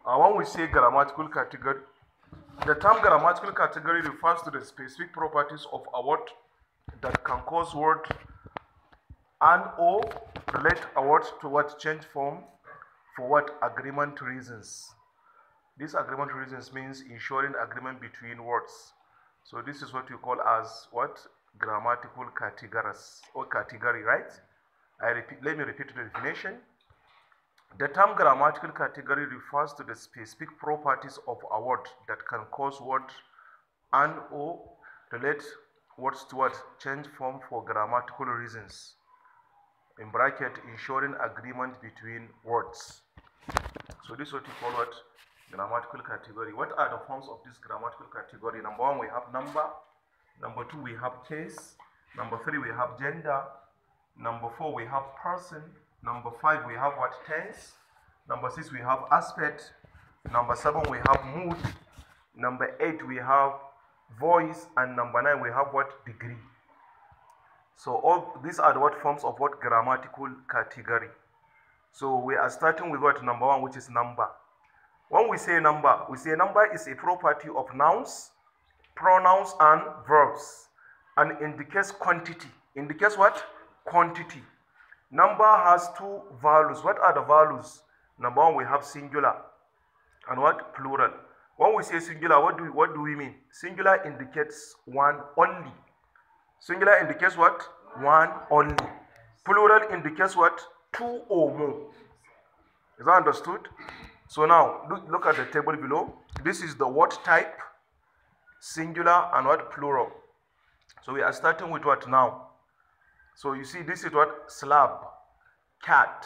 When we say grammatical category, the term grammatical category refers to the specific properties of a word that can cause word and or relate a word to what change form for what agreement reasons. These agreement reasons means ensuring agreement between words. So this is what we call as what? Grammatical categories or category, right? Let me repeat the definition. The term grammatical category refers to the specific properties of a word that can cause word and or relate words to what change form for grammatical reasons. In bracket, ensuring agreement between words. So this is what we call what? Grammatical category. What are the forms of this grammatical category? Number one, we have number. Number two, we have case. Number three, we have gender. Number four, we have person. Number five, we have what? Tense. Number six, we have aspect. Number seven, we have mood. Number eight, we have voice. And number nine, we have what? Degree. So all these are the what forms of what grammatical category. So we are starting with what? Number one, which is number. When we say number is a property of nouns, pronouns, and verbs, and indicates quantity. Indicates what? Quantity. Number has two values. What are the values? Number one, we have singular and what? Plural. When we say singular, what do we mean? Singular indicates one only. Singular indicates what? One only. Plural indicates what? Two or more. Is that understood? So now, look at the table below. This is the word type, singular and what? Plural. So we are starting with what now? So you see, this is what? Slab, cat,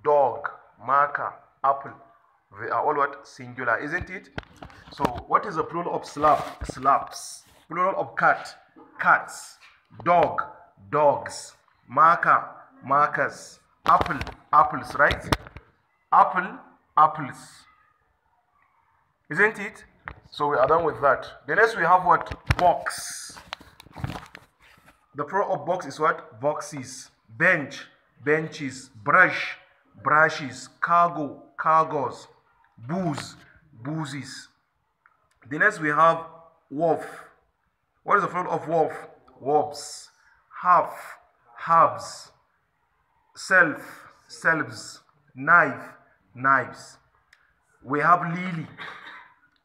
dog, marker, apple. They are all what? Singular, isn't it? So what is the plural of slab? Slabs. Plural of cat, cats. Dog, dogs. Marker, markers. Apple, apples, right? Apple, apples. Isn't it? So we are done with that. The next we have what? Box. The plural of box is what? Boxes. Bench, benches. Brush, brushes. Cargo, cargos. Booze, boozes. The next we have wolf. What is the plural of wolf? Wolves. Half, halves. Self, selves. Knife, knives. We have lily.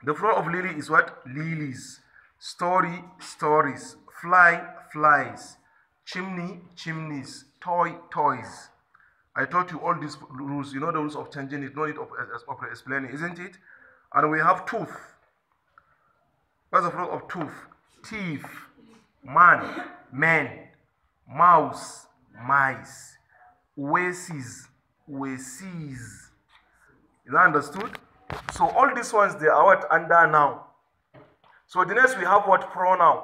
The plural of lily is what? Lilies. Story, stories. Fly, flies. Chimney, chimneys. Toy, toys. I taught you all these rules. You know the rules of changing it. No need of explaining, isn't it? And we have tooth. What's the plural of tooth? Thief. Man, men. Mouse, mice. Oasis, oases. Is that understood? So all these ones, they are what? Under noun. So the next we have what? Pronoun.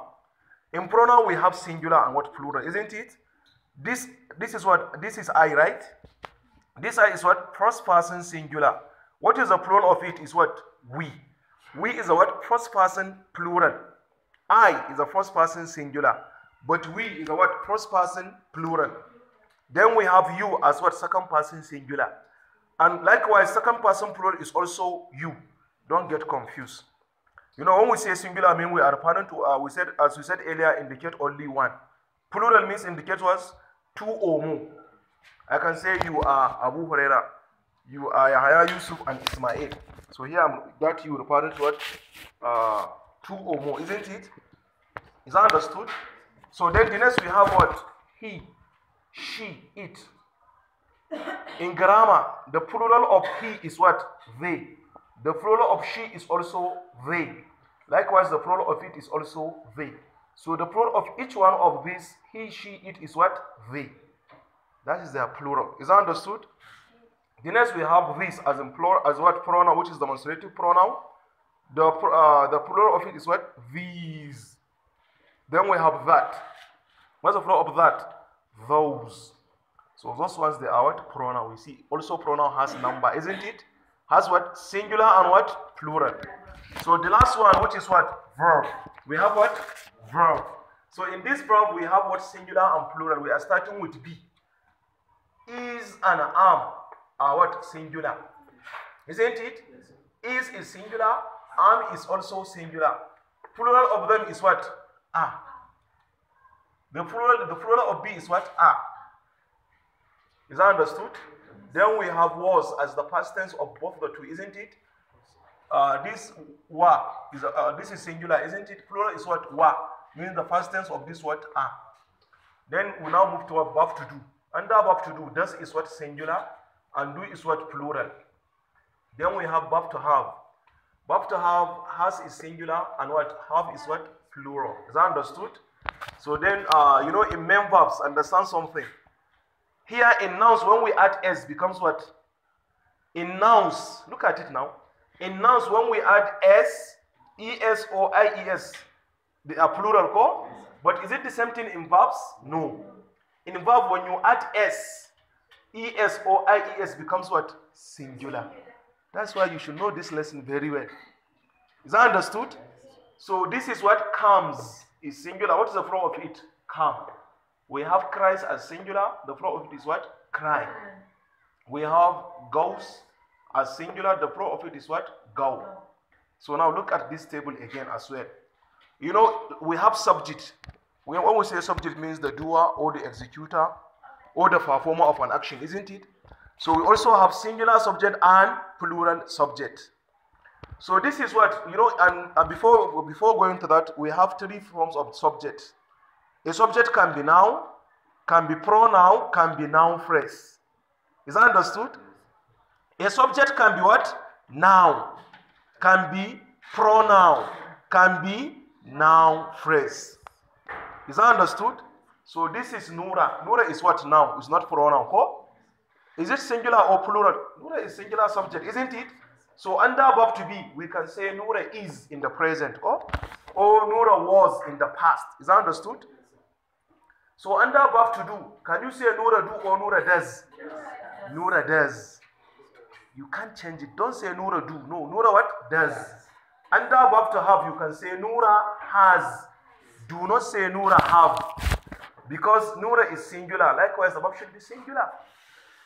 In pronoun we have singular and what? Plural, isn't it? This is what? This is I, right? This I is what? First person singular. What is the plural of it? Is what? We. We is a what? First person plural. I is a first person singular. But we is a what? First person plural. Then we have you as what? Second person singular. And likewise, second person plural is also you. Don't get confused. You know, when we say singular, I mean we are referring to, as we said earlier, indicate only one. Plural means indicate was two or more. I can say you are Abu Huraira, you are Yahya, Yusuf, and Ismail. So here I'm that you referring to what? Two or more, isn't it? Is that understood? So then the next we have what? He, she, it. In grammar, the plural of he is what? They. The plural of she is also they. Likewise, the plural of it is also they. So the plural of each one of these, he, she, it is what? They. That is their plural. Is that understood? The next we have this as in plural, as what? Pronoun, which is demonstrative pronoun. The plural of it is what? These. Then we have that. What's the plural of that? Those. So those ones, they are what? Pronoun. We see also pronoun has number, isn't it? Has what? Singular and what? Plural. So the last one, which is what? Verb. We have what? Verb. So in this verb, we have what? Singular and plural. We are starting with be. Is and am are what? Singular. Isn't it? Is singular, am is also singular. Plural of them is what? Are. The plural of be is what? Are. Is that understood? Then we have was as the past tense of both the two, isn't it? This wa is this is singular, isn't it? Plural is what? Wa, meaning the past tense of this word are. Then we now move to above to do. Under above to do, does is what? Singular, and do is what? Plural. Then we have verb to have. Verb to have, has is singular, and what? Have is what? Plural. Is that understood? So then, in main verbs, understand something. Here in nouns, when we add s, becomes what? In nouns, look at it now. In nouns, when we add s, es or ies, they are plural, co? But is it the same thing in verbs? No. In verb, when you add s, es or ies becomes what? Singular. That's why you should know this lesson very well. Is that understood? So this is what comes, is singular. What is the flow of it? Come. We have cries as singular. The flow of it is what? Cry. We have goes as singular. The flow of it is what? Go. So now look at this table again as well. We have subject. When we say subject, means the doer or the executor or the performer of an action, isn't it? So we also have singular subject and plural subject. So this is what, and before going to that, we have three forms of subject. A subject can be noun, can be pronoun, can be noun phrase. Is that understood? A subject can be what? Noun, can be pronoun, can be noun phrase. Is that understood? So this is Nura. Nura is what? Noun. It's not pronoun. Oh? Is it singular or plural? Nura is singular subject, isn't it? So under verb to be, we can say Nura is in the present, or Nura was in the past. Is that understood? So under verb to do, can you say Nura do or Nura does? Yes. Nura does. You can't change it. Don't say Nura do. No, Nura what? Does. Under verb to have, you can say Nura has. Do not say Nura have. Because Nura is singular. Likewise, the verb should be singular.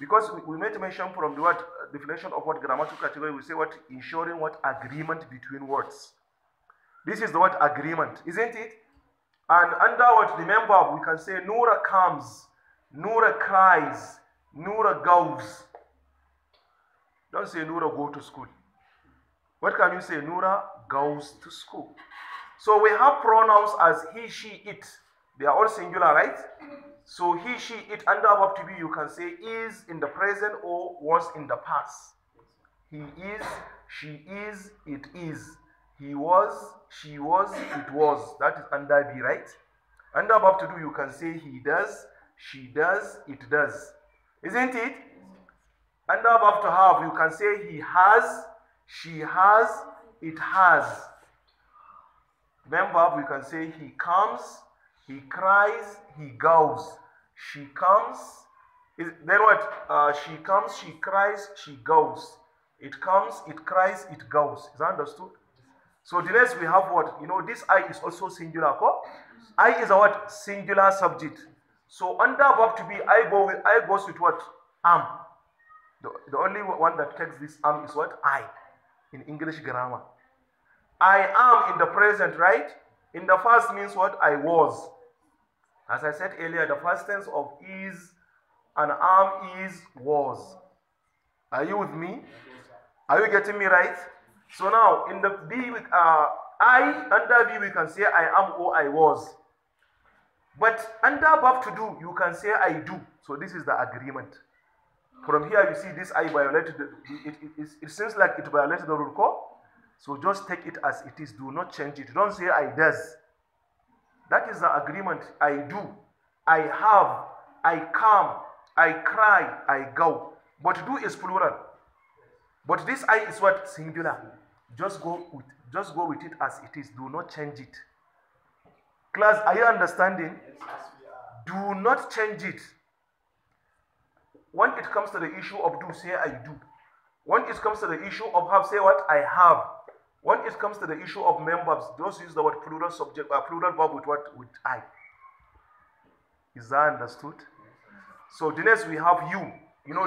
Because we made mention from the word definition of what grammatical category, we say what? Ensuring what? Agreement between words. This is the word agreement, isn't it? And under what? Remember, we can say Nura comes, Nura cries, Nura goes. Don't say Nura go to school. What can you say? Nura goes to school. So we have pronouns as he, she, it. They are all singular, right? So he, she, it, under verb to be, you can say is in the present or was in the past. He is, she is, it is. He was, she was, it was. That is under be, right? Under verb to do, you can say he does, she does, it does. Isn't it? Under verb to have, you can say he has, she has, it has. Then verb, you can say he comes, he cries, he goes. She comes. Then what? She comes, she cries, she goes. It comes, it cries, it goes. Is that understood? So the next we have what? This I is also singular. I is a what? Singular subject. So under verb to be, I goes with what? Am. The only one that takes this am is what? I in English grammar. I am in the present, right? In the past means what? I was. As I said earlier, the past tense of is and am is was. Are you with me? Are you getting me right? So now in the B, under B we can say I am or I was. But under verb to do, you can say I do. So this is the agreement. From here you see this I violated, it seems like it violated the rule code. So just take it as it is. Do not change it. Don't say I does. That is the agreement. I do, I have, I come, I cry, I go. But do is plural. But this I is what? Singular. Just go with it as it is. Do not change it. Class, are you understanding? Do not change it. When it comes to the issue of do, say I do. When it comes to the issue of have, say what? I have. When it comes to the issue of members, those use the word plural subject, plural verb with what? With I. Is that understood? So the next we have you.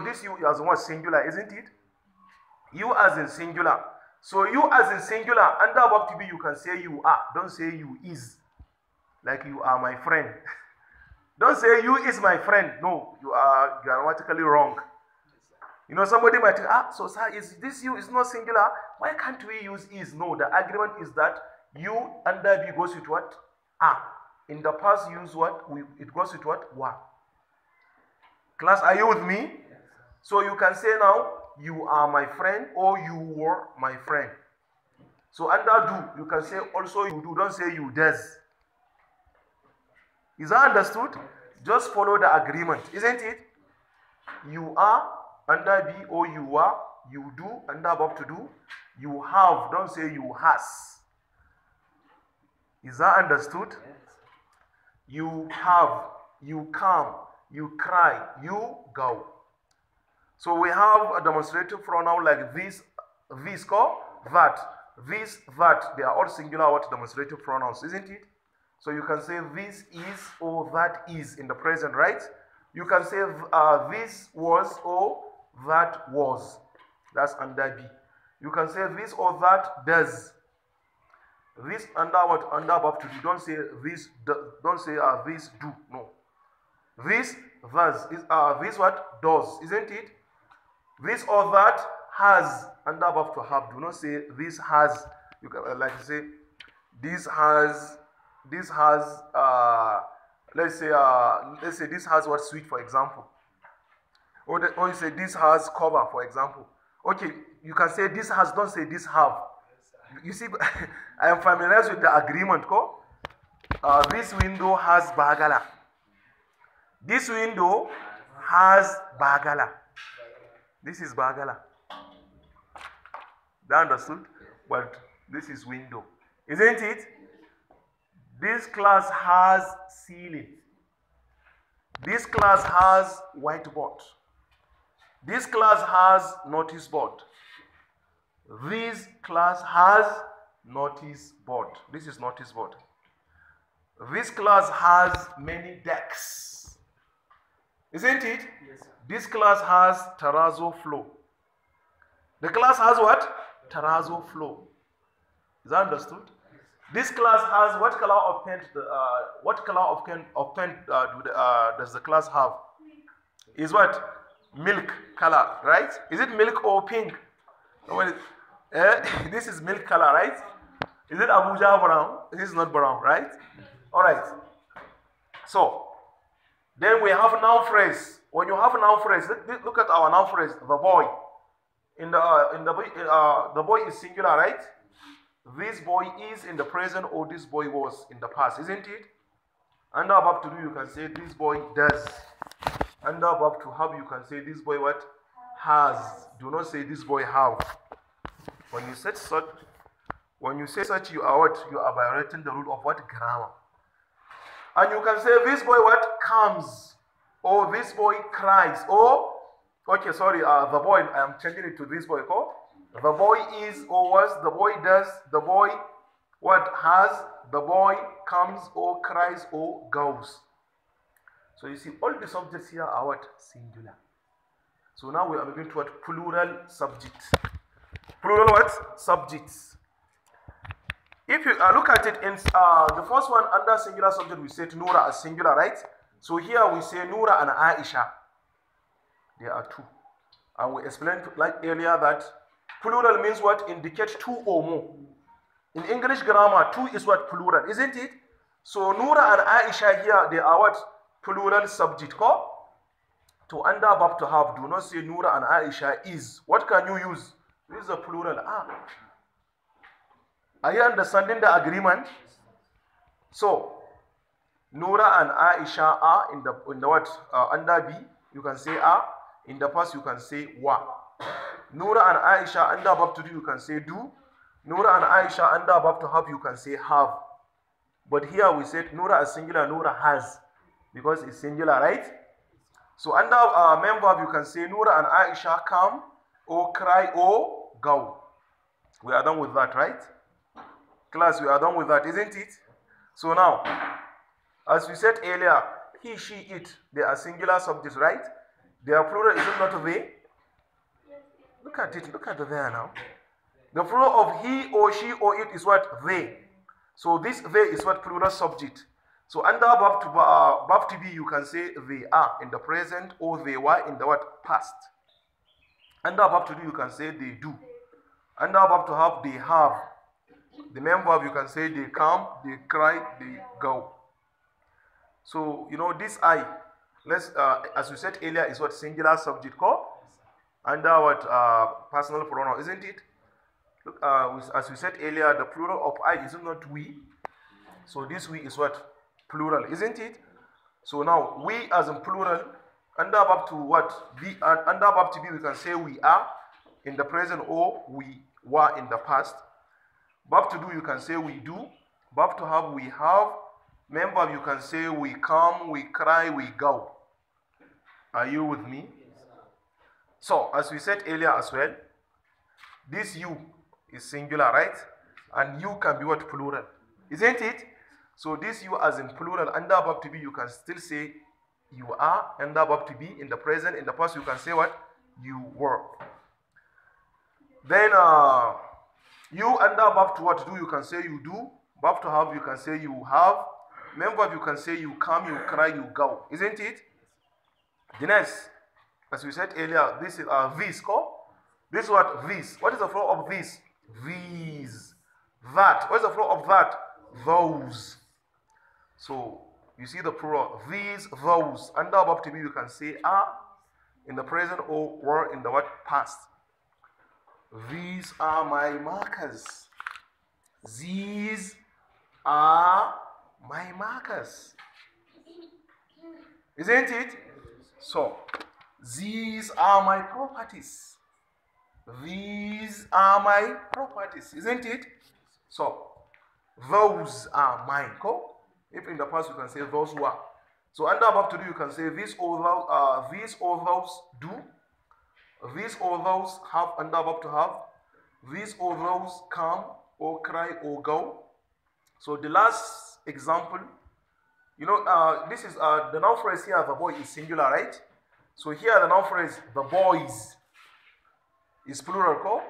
This you as one singular, isn't it? You as in singular. So you as in singular, under verb to be, you can say you are. Don't say you is. Like you are my friend. Don't say you is my friend. No, you are grammatically wrong. You know, somebody might think, so sir, is this you? Is not singular. Why can't we use is? No, the argument is that you under be goes with what? In the past, use what? It goes with what? Wa. Class, are you with me? So you can say now, you are my friend or you were my friend. So under do, you can say also you do. Don't say you does. Is that understood? Just follow the agreement, isn't it? You are under be or you are. You do under verb to do. You have. Don't say you has. Is that understood? You have. You come. You cry. You go. So we have a demonstrative pronoun like this, that. This, that. They are all singular what demonstrative pronouns, isn't it? So you can say this is or that is in the present, right? You can say this was or that was. That's under be. You can say this or that does. This under what? Under verb to do. Don't say this. Don't say this do. No. This does. This what? Does. Isn't it? This or that has. Under verb to have. Do not say this has. You can like say this has. This has. Let's say this has what? Sweet, for example. Or you say this has cover, for example. Okay, you can say this has. Don't say this have. You see, I am familiarized with the agreement. This window has bagala. This window has bagala. This is bagala. That understood? But this is window. Isn't it? This class has ceiling. This class has whiteboard. This class has notice board. This class has notice board. This is notice board. This class has many decks. Isn't it? Yes, sir. This class has terrazzo floor. The class has what? Terrazzo floor. Is that understood? Yes. This class has what color of paint? What color of paint does the class have? Is what? Milk color, right? Is it milk or pink? This is milk color, right? Is it Abuja brown? This is not brown, right? All right. So then we have noun phrase. When you have noun phrase, look at our noun phrase. The boy. The boy is singular, right? This boy is in the present, or this boy was in the past, isn't it? Under verb to do, you can say this boy does. Under verb to have, you can say this boy what? Has. Do not say this boy have. When you say such, you are what? You are violating the rule of what? Grammar. And you can say this boy what? Comes. Or this boy cries. Or, okay, sorry, the boy, I am changing it to this boy. The boy is or was, the boy does, the boy what? Has, the boy comes or cries or goes. So you see, all the subjects here are what? Singular. So now we are moving to what? Plural subjects. Plural what? Subjects. If you look at it in the first one under singular subject, we said Noura as singular, right? So here we say Noura and Aisha. There are two. And we explained like earlier that plural means what? Indicate two or more. In English grammar, two is what? Plural, isn't it? So Noura and Aisha here, they are what? Plural subject. To under verb to have, do not say Noura and Aisha is. What can you use? Use a plural. Are you understanding the agreement? So Noura and Aisha are in the what? Under B, you can say are. In the past, you can say wa. Noura and Aisha under verb to do, you can say do. Noura and Aisha under verb to have, you can say have. But here we said Noura is singular, Noura has, because it's singular, right? So under main verb, you can say Noura and Aisha come or cry or go. We are done with that, right? Class, we are done with that, isn't it? So now, as we said earlier, he, she, it, they are singular subjects, right? They are plural, is it not they? Look at it, look at the there now. The plural of he or she or it is what? They. So this they is what? Plural subject. So under verb to be, you can say they are in the present or they were in the what? Past. Under verb to do, you can say they do. Under verb to have, they have. The main verb, you can say they come, they cry, they go. So, you know, this I, as we said earlier, is what? Singular subject called? Under what? Personal pronoun, isn't it? Look, as we said earlier, the plural of I is not we. So this we is what? Plural, isn't it? So now, we as in plural, under verb to what? Be, under verb to be, we can say we are in the present or we were in the past. Verb to do, you can say we do. Verb to have, we have. Main verb, you can say we come, we cry, we go. Are you with me? So, as we said earlier as well, this you is singular, right? And you can be what? Plural. Isn't it? So, this you as in plural, under verb to be, you can still say you are. Under verb to be, in the present, in the past, you can say what? You were. Then, you under verb to what? Do, you can say you do. Verb to have, you can say you have. Main verb, you can say you come, you cry, you go. Isn't it? The next, as we said earlier, this is this called. This what? This. What is the flow of this? These. That. What is the flow of that? Those. So you see the plural. These, those. Under verb to be, you can say are in the present or were in the what? Past. These are my markers. These are my markers. Isn't it? So, these are my properties. These are my properties. Isn't it? So, those are mine. Cool? If in the past you can say those were. So, under verb to do, you can say these or those do. These or those have, under verb to have. These or those come or cry or go. So the last example, you know, this is the noun phrase here, the boy is singular, right? So here the noun phrase, the boys, is plural, call.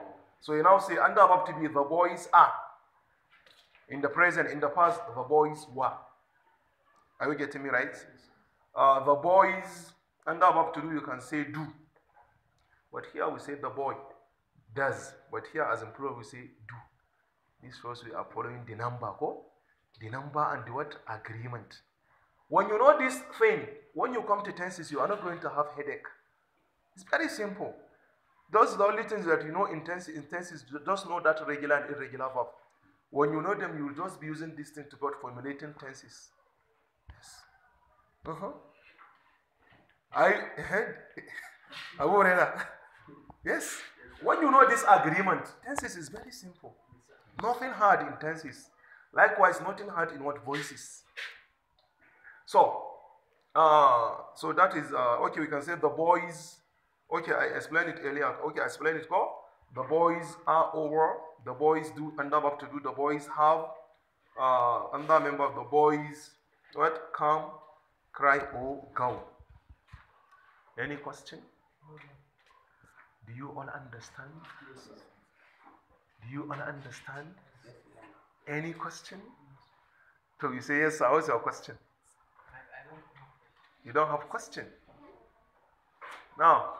So you now say under verb to be, the boys are. In the present, in the past, the boys were. Are you getting me right? The boys, under verb to do, you can say do. But here we say the boy does. But here as in plural, we say do. This shows we are following the number, the number and the what? Agreement. When you know this thing, when you come to tenses, you are not going to have headache. It's very simple. Those are the only things that you know in tenses. Just know that regular and irregular verb. When you know them, you will just be using this thing to go formulating tenses. Yes. Yes. When you know this agreement, tenses is very simple. Nothing hard in tenses. Likewise, nothing hard in what? Voices. So that is, okay, we can say the boys. Okay, I explained it earlier. Okay, I explained it. Go. The boys are over. The boys do, under verb to do. The boys have, under member of the boys, what? Come, cry, or go. Any question? Do you all understand? Yes, sir. Do you all understand? Any question? So you say yes, sir. What's your question? I don't know. You don't have question? Now,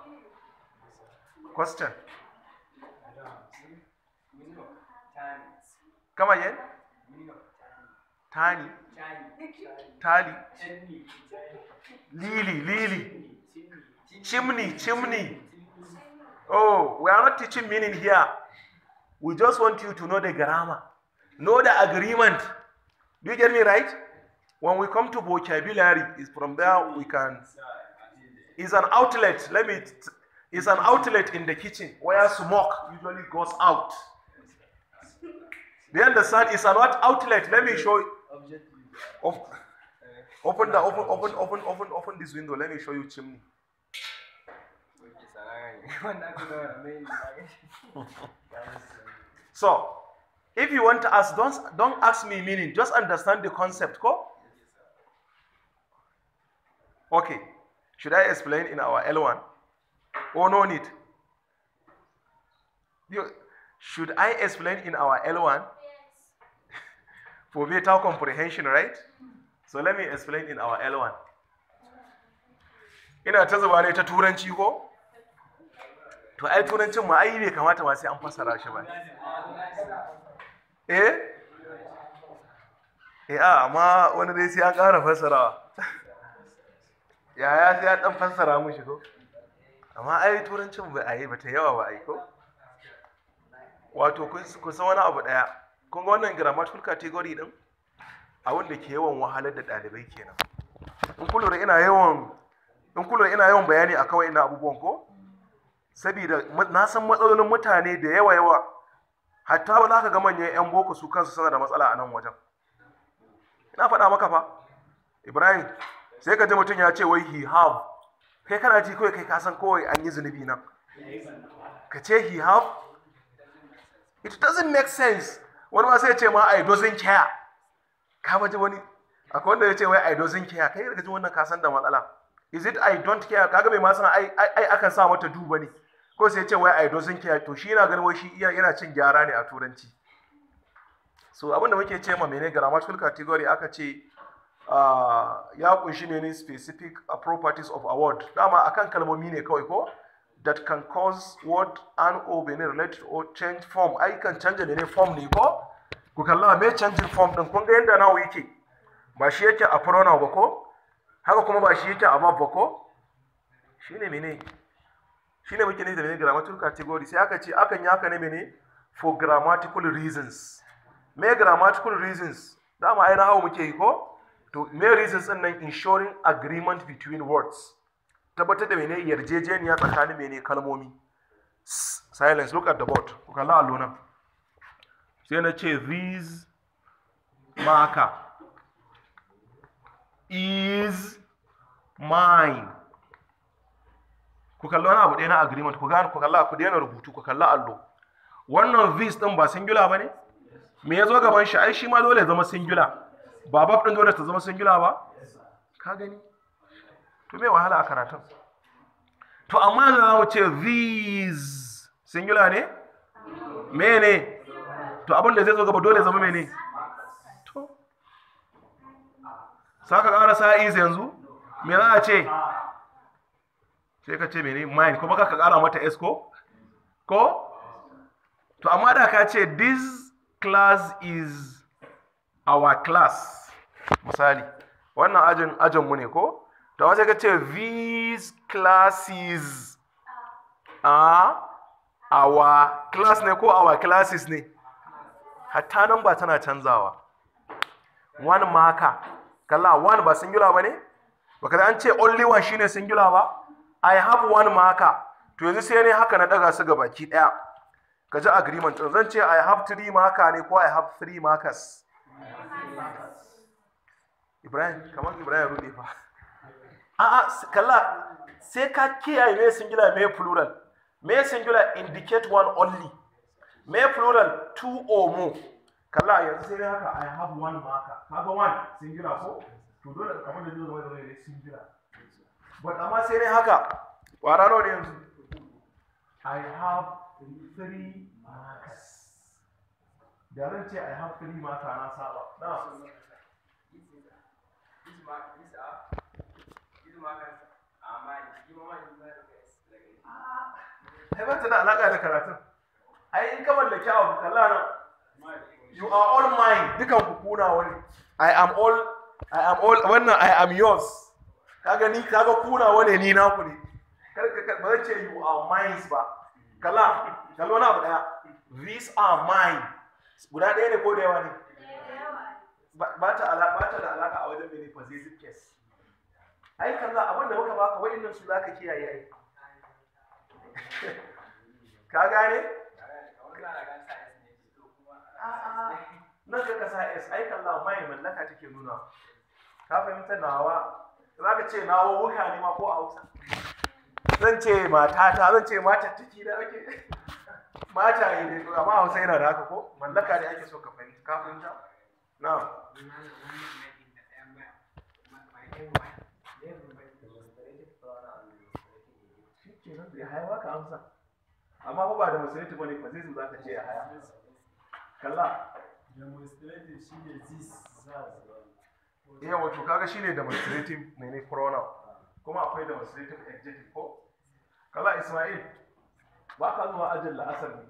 question. I don't know. Meaning of time. Come again. Meaning of Tani, time. tali, lily, chimney. Oh, we are not teaching meaning here. We just want you to know the grammar, know the agreement. Do you get me right? When we come to vocabulary, is from there we can. It's an outlet. It's an outlet in the kitchen where smoke usually goes out. Do you understand? It's an what outlet? Let me show you. Open this window. Let me show you chimney. So, if you want to ask, don't ask me meaning. Just understand the concept. Go. Okay. Should I explain in our L1? Or no need? Should I explain in our L1? For better comprehension, right? So let me explain in our L1. Ina ta zuba ne ta turanci ko? To ai turancin ma ai bai kamata ma sai an fassara shi ba. Amma wani dai sai an ƙara fassarawa. Yaya sai an ɗan fassara mushi ko? Amma ai turancin ba a yi ba ta yawa ba a yi ko? Wato kun san wani abu ɗaya. Kun ga wannan grammatical category ɗin? Abin da ke yawan wahalar da ɗalibai kenan. In kun lura ina yawan bayani a kawai ina abubuwan ko? Sabida na san matsalolin mutane da yawa. Hatta ba za ka ga manyan 'yan boko su kansu suna da matsala a nan wajen. Ina faɗa maka fa. Ibrahim, sai ka ji mutum ya ce wai he have. Kai kana ji kawai kai ka san kawai an yi zunubi nan. Ka ce he have? It doesn't make sense. Wani ma sai ya ce ma I doesn't care. Ka baje wani akwai wanda ya ce wai I doesn't care. Kai ka ji wannan ka san da matsala. Is it I don't care? Kaga bai ma san ai akan sa mata du bane. Ko sai ya ce wai I doesn't care. To shi yana ganin wai shi yana cin gyara ne a turanci. So abinda muke ce ma mene grammatical category aka ce ya kunshi mene specific properties of a word. Dama akan kalmomi ne kawai ko? That can cause word and or be related or change form. Ai kan canja mene form ne ko? Ku kalla me changing form din kun ga yanda nawo yake. Ba shi yake a pronoun ba ko? Haka kuma ba shi yake a verb ba ko? Shine mene? Shine muke ne da mene grammatical category sai aka ce akan yi haka ne mene for grammatical reasons. Me grammatical reasons? Dama ai na hawo muke yi ko? To me reasons din nan ensuring agreement between words. Tabbatar da mene yarjejeniya tsakanin mene kalmomi. Silence, look at the board. Ku kalla allo nan. Sai na ce this marker is mine. Ku kalla wani abu ɗaya na agreement. Ku kalla ku daina rubutu. Ku kalla allo. Wannan this ɗin ba singular ba ne? Me ya zo gaban shi? Ai shi ma dole ya zama singular. Ba verb ɗin dole ta zama singular ba? Ka gani? To me wahala a karatun? To amma yanzu za mu ce these singular ne? Me ne? To abin da zai zo gaba dole ya zama mene? To. Saka ƙara sa is yanzu? Me za a ce? Sai ka ce mene? Mine. Kuma ka ƙara mata s ko? Ko? To amma da ka ce this class is our class. Misali, wannan ajinmu ne ko? To amma sai ka ce these classes are our class ne ko our classes ne? Hatta nan ba tana canzawa. One marker. Kalla one ba singular ba ne? Baka an ce only one shine singular ba? I have one marker. To yanzu sai ne haka na daga su gabaki daya. Ka ji agreement. Zan ce I have 3 marker ne ko I have 3 markers. Ibrahim, kamar Ibrahim rude fa. Kalla sai ka kiyaye me singular me plural. Me singular indicate one only. Me plural 2 or more. Kalla yanzu sai haka I have one marker. Kaga one singular ko? To dole abin da zai zama ne singular. But amma sai haka wara nawa ne yanzu? I have 3 markers. Da zan ce I have 3 markers na saba. Na. Ai ba ta da alaƙa da karatun. Ai in ka mallaki abu kalla nan. You are all mine. Dukan ku kuna wani. I am all wannan I am yours. Kaga ni kaga kuna wani ni naku ne. Ba zan ce you are mine ba. Kalla wani abu daya. These are mine. Guda ɗaya ne ko da yawa ne? Ba ta da alaƙa a wajen mene possessive case. Ai kalla abin da muka baka wa'annan su zaka kiyaye ai. Ka gane? Nan ka sa S ai kalla mai mallaka take nuna. Ka fahimta nawa? Zaka ce nawo wuka ne ma ko a Hausa? Zan ce matata, zan ce matattaki da ake. Mata ne amma Hausa yana da haka ko? Mallaka ne ake so ka fahimta. Ka fahimta? Na'am. Shikenan bai haiwa ka amsa. amma fa ba demonstrative bane possessive za ka ce ya haya. Kalla. Demonstrative shine this that. Yawa to kaga shine demonstrative mene pronoun. Kuma akwai demonstrative adjective ko? Kalla Ismail. Ba ka zuwa ajin la'asar ne.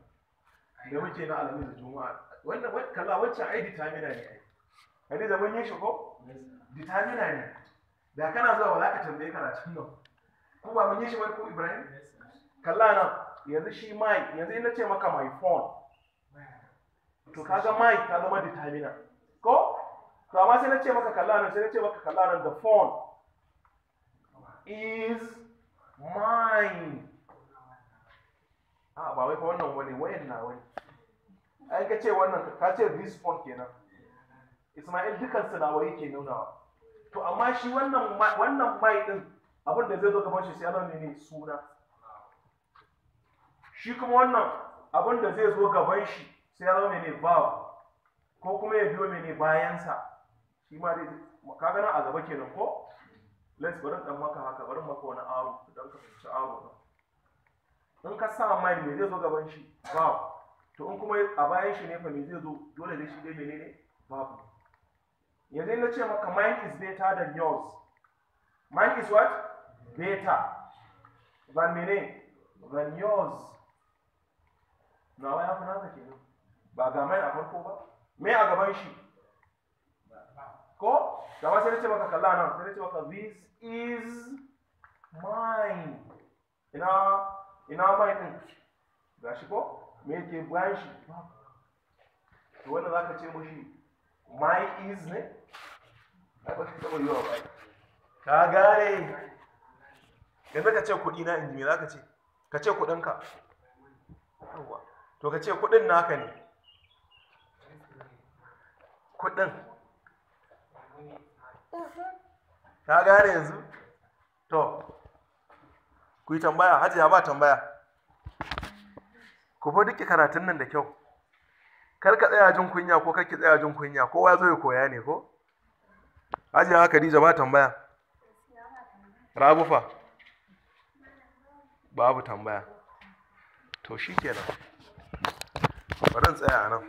Da muke na alamin da juma'a. Wannan kalla wacce ai determiner ne ai. Hadiza mun yi shi ko? Determiner ne. Da kana zuwa ba za ka tambaye karatun nan. Ko ba mun yi shi wani ko Ibrahim? Kalla nan yanzu shi mai yanzu ina ce maka my phone. To kaga mai ka zama determiner. Ko? To amma sai na ce maka kalla nan sai na ce maka kalla nan the phone is mine. Ba wai fa wannan wani wayan na wani. Ai ka ce wannan ka ce this phone kenan. Ismail dukan su nawa yake nunawa. To amma shi wannan mai din abin da zai zo gaban shi sai Allah ne suna. Shi kuma wannan abin da zai zo gaban shi sai Allah ne verb ko kuma ya biyo mene bayan sa. Shi ma dai kaga nan a gaba kenan ko? Let's bari dan maka haka bari maka wani aro dan ka fahimci aro. In ka sa mai me zai zo gaban shi verb. To in kuma a bayan shi ne fa me zai zo dole dai shi dai menene verb. Yanzu na ce maka mine is better than yours. Mine is what? Better than mene? Than yours. Nawa ya fi naka kenan. Ba ga mine a farko ba. Me a gaban shi? Ko? Gaba sai na ce maka kalla nan sai na ce maka this is mine. Ina mine din? Gashi ko? Me yake bayan shi? To wanda zaka ce mushi my is ne? Ba ka taɓa yi wa bai. Ka gane. Yanzu ka ce kuɗi na inji me za ka ce? Ka ce kuɗinka. To ka ce kuɗin naka ne. Kuɗin. Ka gane yanzu? To, ku yi tambaya, Hajiya ba tambaya. Ku fa duki karatun nan da kyau. Kar ka tsaya jin kunya ko kar ki tsaya jin kunya, kowa zo ya koya ne ko? Hajiya Khadija ba tambaya. Rabu fa? Babu tambaya. To shikenan. Bari in tsaya a nan.